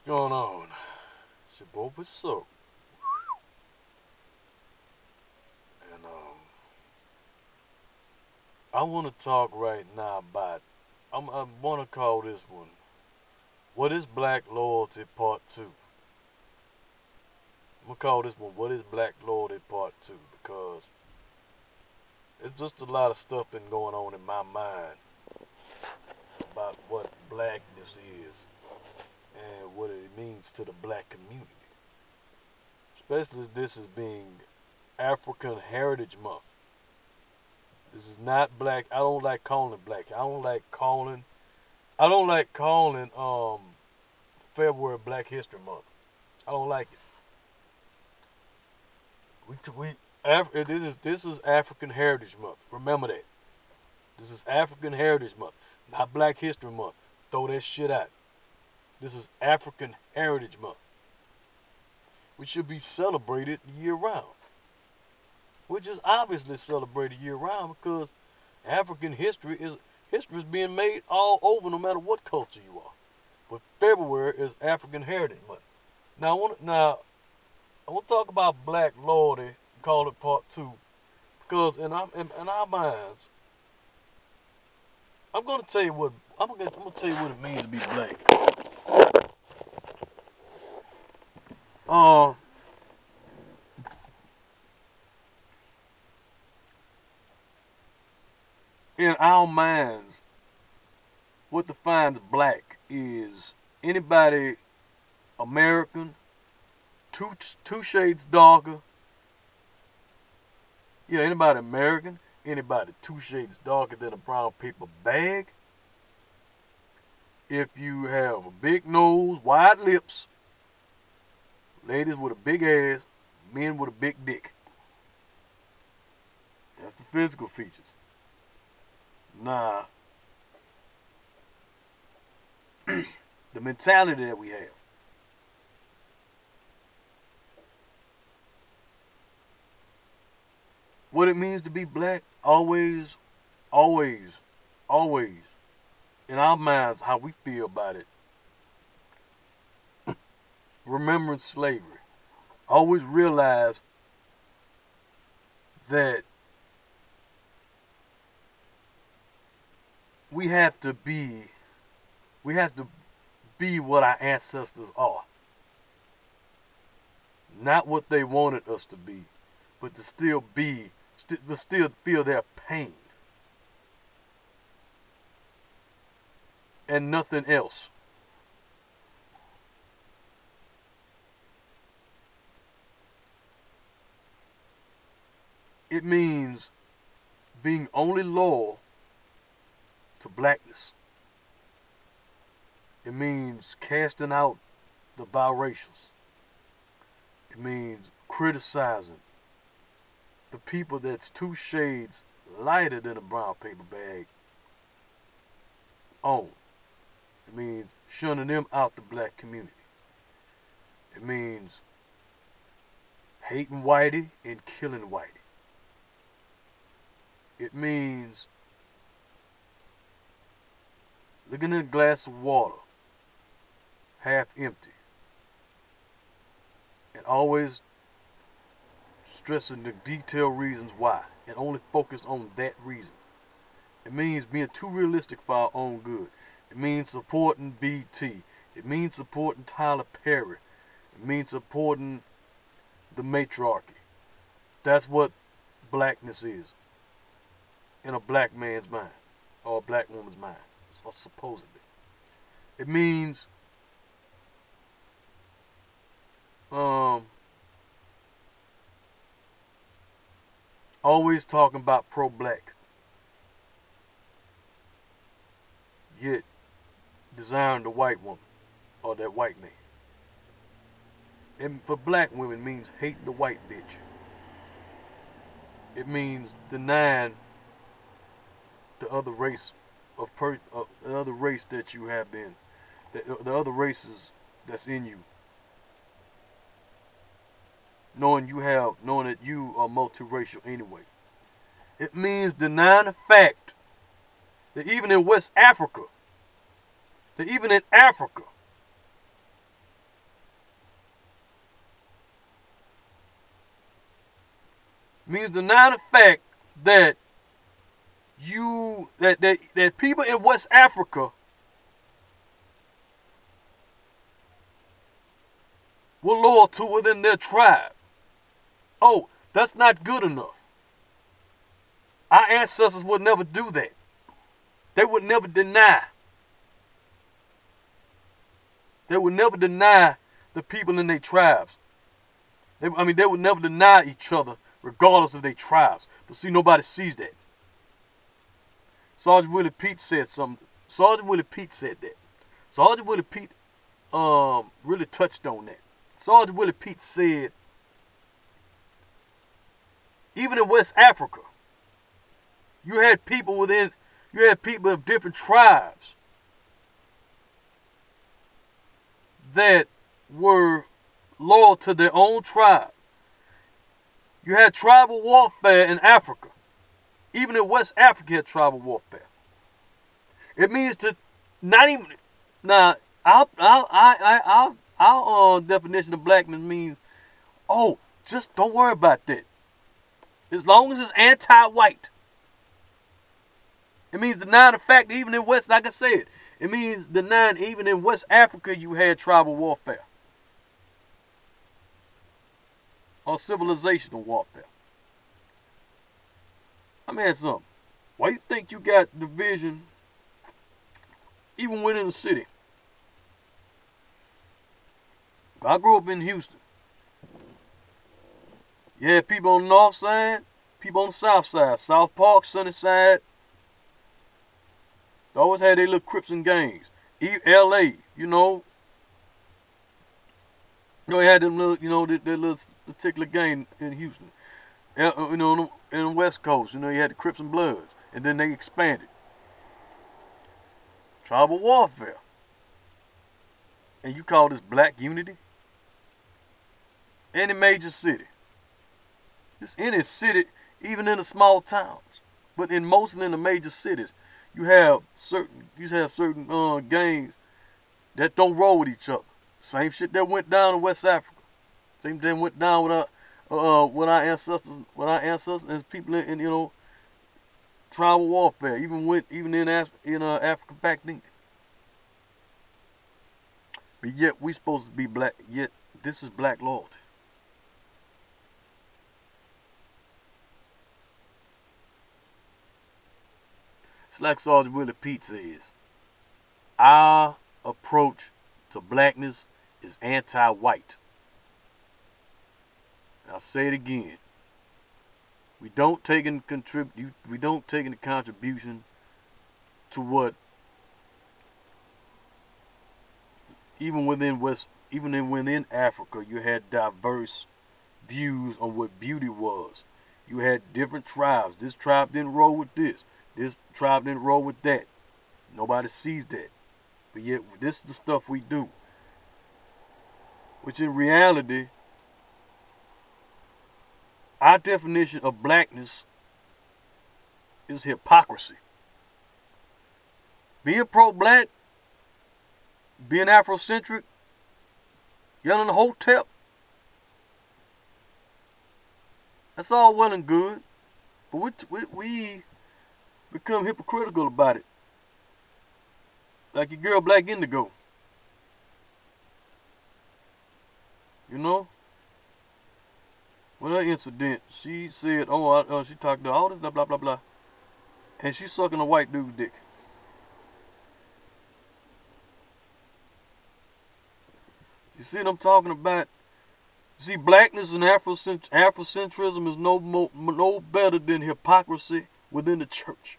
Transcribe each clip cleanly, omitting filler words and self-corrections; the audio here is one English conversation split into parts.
Going on? It's your boy Soap, and I want to talk right now about. I want to call this one "What is Black Loyalty Part 2." I'm gonna call this one "What is Black Loyalty Part 2" because it's just a lot of stuff been going on in my mind about what blackness is and what it means to the black community. Especially as this is being African Heritage Month. This is not black. I don't like calling it black. I don't like calling February Black History Month. I don't like it. This is African Heritage Month. Remember that. This is African Heritage Month, not Black History Month. Throw that shit out. This is African Heritage Month. We should be celebrated year round. Which is obviously celebrated year round because African history is being made all over, no matter what culture you are. But February is African Heritage Month. Now I want to talk about Black loyalty, call it Part Two, because in our minds, I'm gonna tell you what it means to be black. Um, in our minds, what defines black is anybody American, two shades darker. Yeah, anybody American, anybody two shades darker than a brown paper bag. If you have a big nose, wide lips, ladies with a big ass, men with a big dick. That's the physical features. Nah, the mentality that we have. What it means to be black, always, always, always, in our minds, how we feel about it. Remembering slavery. Always realize that we have to be, we have to be what our ancestors are. Not what they wanted us to be, but to still feel their pain and nothing else. It means being only loyal to blackness. It means casting out the biracials. It means criticizing the people that's two shades lighter than a brown paper bag on. It means shunning them out the black community. It means hating whitey and killing whitey. It means looking at a glass of water, half empty, and always stressing the detailed reasons why, and only focus on that reason. It means being too realistic for our own good. It means supporting BT. It means supporting Tyler Perry. It means supporting the matriarchy. That's what blackness is in a black man's mind or a black woman's mind, or supposedly. It means always talking about pro-black, yet desiring the white woman or that white man. And for black women, it means hating the white bitch. It means denying the other race the other race that you have been, the other races that's in you. Knowing that you are multiracial anyway. It means denying the fact that even in West Africa, that even in Africa, Means deny the fact that that people in West Africa were loyal to within their tribe. Oh, that's not good enough. Our ancestors would never do that. They would never deny. They would never deny the people in their tribes. They would never deny each other regardless of their tribes. But see, nobody sees that. Sergeant Willie Pete said something. Sergeant Willie Pete said that. Sergeant Willie Pete really touched on that. Sergeant Willie Pete said, even in West Africa, you had people of different tribes that were loyal to their own tribe. You had tribal warfare in Africa. Even in West Africa, you had tribal warfare. It means to not even now. Our definition of blackness means, oh, just don't worry about that. As long as it's anti-white. It means denying the fact that even in West, like I said, it means denying even in West Africa you had tribal warfare. Or civilizational warfare. Let me ask you something. Why you think you got division even within the city? I grew up in Houston. You had people on the north side, people on the south side, South Park, Sunnyside. They always had their little Crips and gangs. LA, you know. They had them little, their little particular gang in Houston. In the West Coast, you had the Crips and Bloods. And then they expanded. Tribal warfare. And you call this black unity? Any major city. Just any city, even in the small towns. But mostly in the major cities, you have certain gangs that don't roll with each other. Same shit that went down in West Africa. Same thing went down with our ancestors as people in tribal warfare. Even in Africa back then. But yet we supposed to be black. Yet this is black loyalty. It's like Sergeant Willie Pete says. Our approach to blackness is anti-white. I'll say it again. We don't take into contribution to what even within Africa you had diverse views on what beauty was. You had different tribes. This tribe didn't roll with this. This tribe didn't roll with that. Nobody sees that. But yet this is the stuff we do. Which in reality, our definition of blackness is hypocrisy. Being pro-black, being Afrocentric, yelling the hotep, that's all well and good. But we become hypocritical about it. Like your girl Black Indigo. With her incident, she said, she talked to all this blah, blah, blah, blah. And she's sucking a white dude's dick. You see what I'm talking about? See, blackness and Afrocentrism is no better than hypocrisy within the church.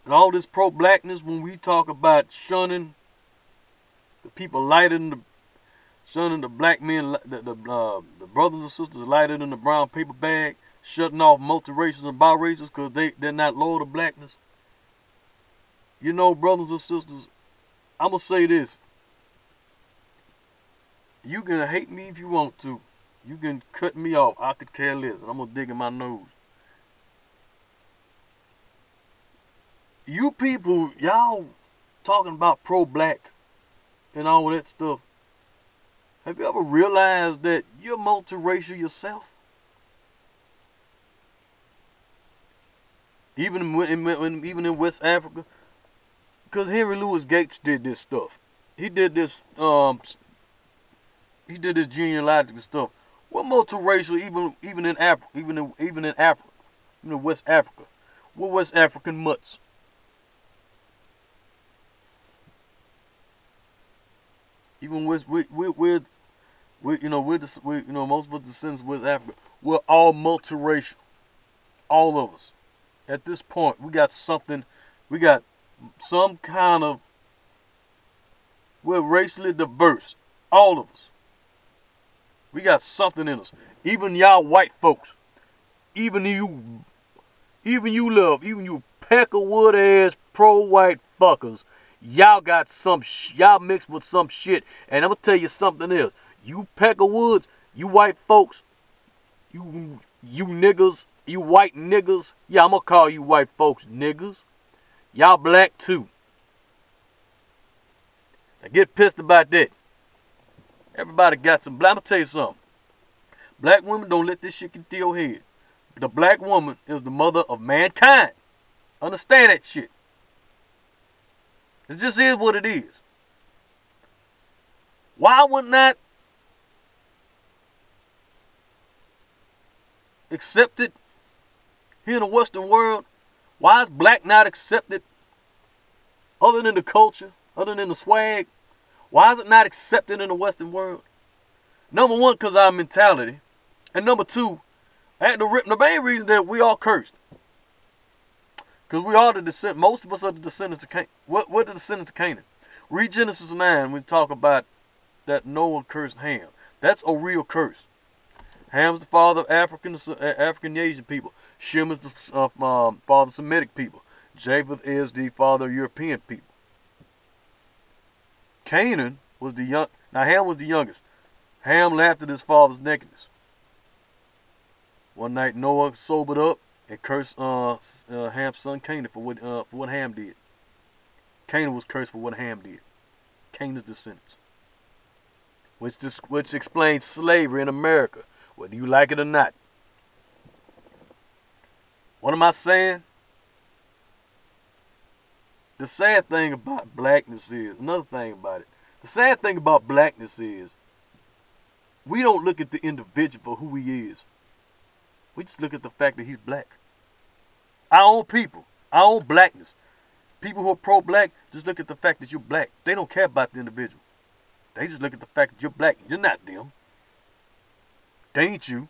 And all this pro-blackness, when we talk about shunning the people shunning the black men, the brothers and sisters lighter than the brown paper bag, shutting off multiracials and biracials because they're not loyal to blackness. Brothers and sisters, I'm going to say this. You can hate me if you want to. You can cut me off. I could care less. And I'm going to dig in my nose. You people, y'all talking about pro-black and all that stuff. Have you ever realized that you're multiracial yourself? Even in West Africa, because Henry Louis Gates did this stuff. He did this genealogical stuff. We're multiracial even in Africa, even in Africa, West Africa. We're West African mutts. Even with most of us descendants of West Africa, we're all multiracial. All of us. At this point, we got some kind of, we're racially diverse. All of us. We got something in us. Even y'all white folks. Even you peckerwood ass pro-white fuckers. Y'all got y'all mixed with some shit. And I'm gonna tell you something else. You peckerwoods, you white folks, you niggas, you white niggas. Yeah, I'm gonna call you white folks niggas. Y'all black too. Now get pissed about that. Everybody got some black. I'm gonna tell you something. Black women, don't let this shit get to your head. The black woman is the mother of mankind. Understand that shit. It just is what it is. Why would not accepted here in the Western world? Why is black not accepted other than the culture, other than the swag? Why is it not accepted in the Western world? Number one, because our mentality. And number two, the main reason that we all cursed. Because we are the descendants, most of us are the descendants of Canaan. We're the descendants of Canaan. Read Genesis 9 when we talk about that Noah cursed Ham. That's a real curse. Ham's the father of African Asian people. Shem is the father of Semitic people. Japheth is the father of European people. Canaan was Now Ham was the youngest. Ham laughed at his father's nakedness. One night Noah sobered up and cursed Ham's son Canaan for what Ham did. Canaan was cursed for what Ham did. Canaan's descendants. Which explains slavery in America, whether you like it or not. What am I saying? The sad thing about blackness is, another thing about it, the sad thing about blackness is, we don't look at the individual for who he is. We just look at the fact that he's black. Our own people, our own blackness. People who are pro-black just look at the fact that you're black. They don't care about the individual. They just look at the fact that you're black. You're not them. They ain't you.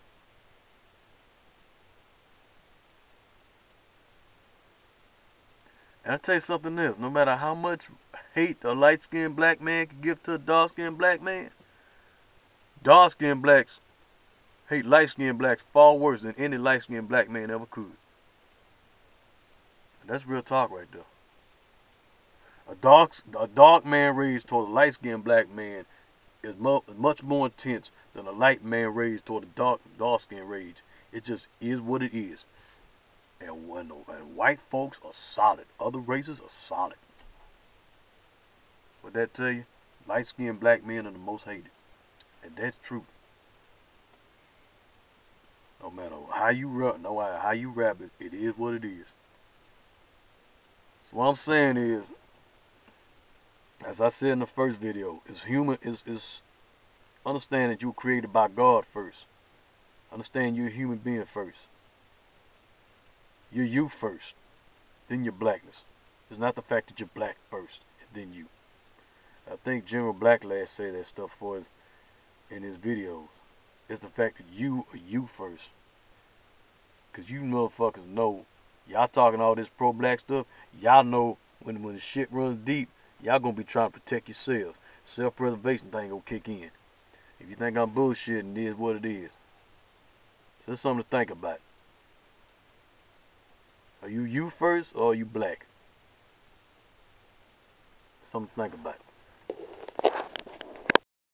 And I'll tell you something else. No matter how much hate a light-skinned black man can give to a dark-skinned black man, dark-skinned blacks hate light-skinned blacks far worse than any light-skinned black man ever could. And that's real talk right there. A dark man raised toward a light-skinned black man is much more intense than a light man raised toward a dark-skinned rage. It just is what it is. And white folks are solid. Other races are solid. What that tell you? Light-skinned black men are the most hated. And that's true. No matter how you rap it, it is what it is. So what I'm saying is, as I said in the first video, is understand that you were created by God first. Understand you're a human being first. You're you first, then your blackness. It's not the fact that you're black first, and then you. I think General Blacklash said that stuff for us in his videos. It's the fact that you are you first. Because you motherfuckers know, y'all talking all this pro-black stuff, y'all know when the shit runs deep, y'all gonna be trying to protect yourselves. Self-preservation thing gonna kick in. If you think I'm bullshitting, it is what it is. So that's something to think about. Are you first or are you black? Something to think about.